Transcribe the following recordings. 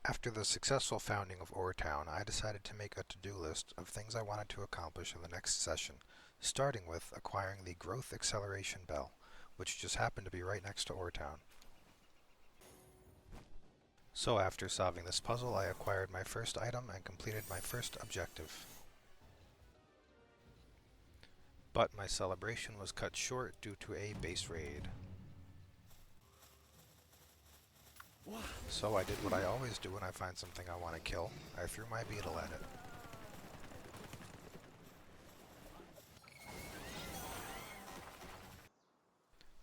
After the successful founding of Oretown, I decided to make a to-do list of things I wanted to accomplish in the next session, starting with acquiring the Growth Acceleration Bell, which just happened to be right next to Oretown. So after solving this puzzle, I acquired my first item and completed my first objective. But my celebration was cut short due to a base raid. So I did what I always do when I find something I want to kill. I threw my beetle at it.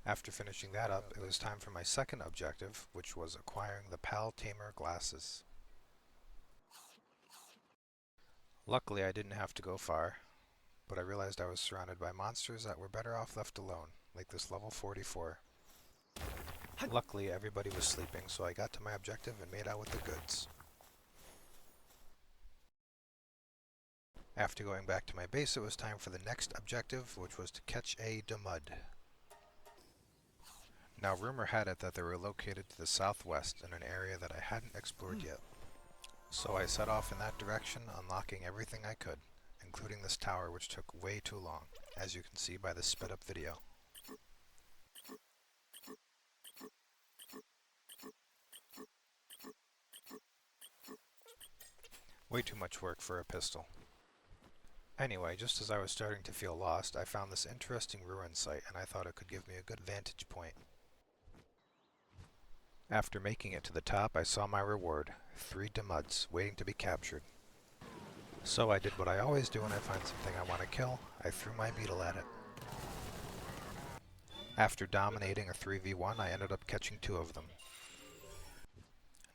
After finishing that up, it was time for my second objective, which was acquiring the Pal Tamer glasses. Luckily, I didn't have to go far, but I realized I was surrounded by monsters that were better off left alone, like this level 44. Luckily, everybody was sleeping, so I got to my objective and made out with the goods. After going back to my base, it was time for the next objective, which was to catch a Demud. Now, rumor had it that they were located to the southwest in an area that I hadn't explored yet. So I set off in that direction, unlocking everything I could, including this tower, which took way too long, as you can see by this sped up video. Way too much work for a pistol. Anyway, just as I was starting to feel lost, I found this interesting ruin site, and I thought it could give me a good vantage point. After making it to the top, I saw my reward, 3 Demuds, waiting to be captured. So I did what I always do when I find something I want to kill. I threw my beetle at it. After dominating a 3v1, I ended up catching 2 of them.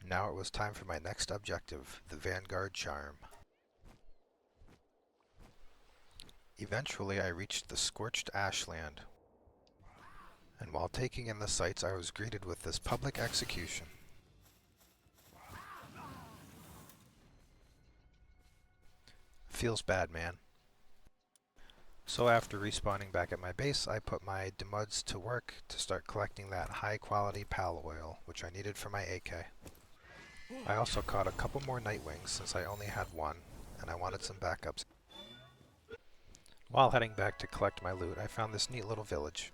Now it was time for my next objective, the Vanguard Charm. Eventually I reached the Scorched Ashland, and while taking in the sights I was greeted with this public execution. Feels bad, man. So after respawning back at my base, I put my Demuds to work to start collecting that high quality Pal oil, which I needed for my AK. I also caught a couple more Nightwings since I only had one, and I wanted some backups. While heading back to collect my loot, I found this neat little village.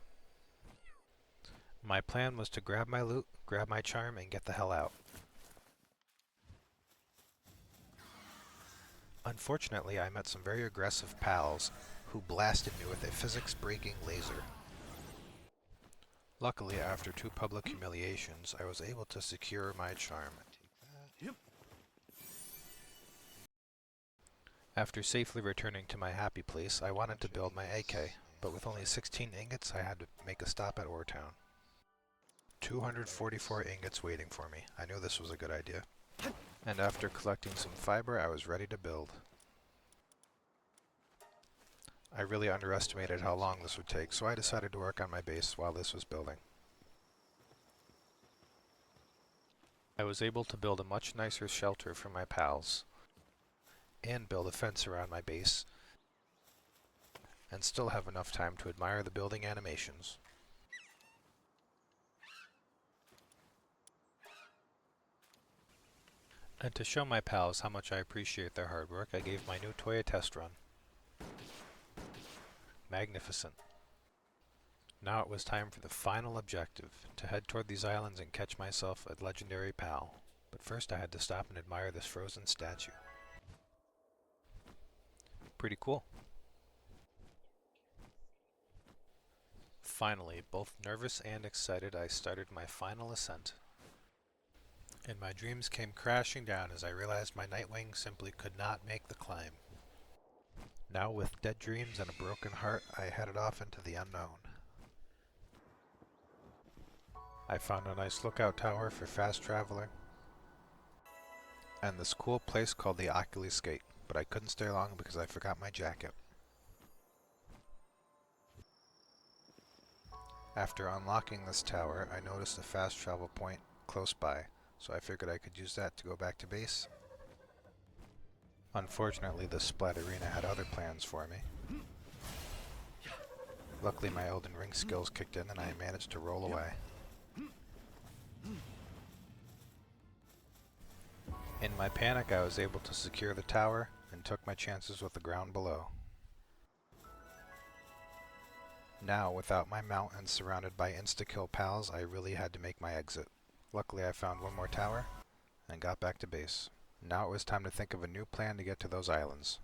My plan was to grab my loot, grab my charm, and get the hell out. Unfortunately, I met some very aggressive pals who blasted me with a physics-breaking laser. Luckily, after 2 public humiliations, I was able to secure my charm. Yep. After safely returning to my happy place, I wanted to build my AK, but with only 16 ingots, I had to make a stop at Oretown. 244 ingots waiting for me. I knew this was a good idea. And after collecting some fiber, I was ready to build. I really underestimated how long this would take, so I decided to work on my base while this was building. I was able to build a much nicer shelter for my pals, and build a fence around my base, and still have enough time to admire the building animations. And to show my pals how much I appreciate their hard work, I gave my new toy a test run. Magnificent. Now it was time for the final objective, to head toward these islands and catch myself a legendary pal. But first I had to stop and admire this frozen statue. Pretty cool. Finally, both nervous and excited, I started my final ascent. And my dreams came crashing down as I realized my Nightwing simply could not make the climb. Now with dead dreams and a broken heart, I headed off into the unknown. I found a nice lookout tower for fast traveling, and this cool place called the Oculus Gate, but I couldn't stay long because I forgot my jacket. After unlocking this tower, I noticed a fast travel point close by, so I figured I could use that to go back to base. Unfortunately, this Splat Arena had other plans for me. Luckily, my Elden Ring skills kicked in and I managed to roll away. In my panic, I was able to secure the tower and took my chances with the ground below. Now, without my mount and surrounded by insta-kill pals, I really had to make my exit. Luckily, I found one more tower and got back to base. Now it was time to think of a new plan to get to those islands.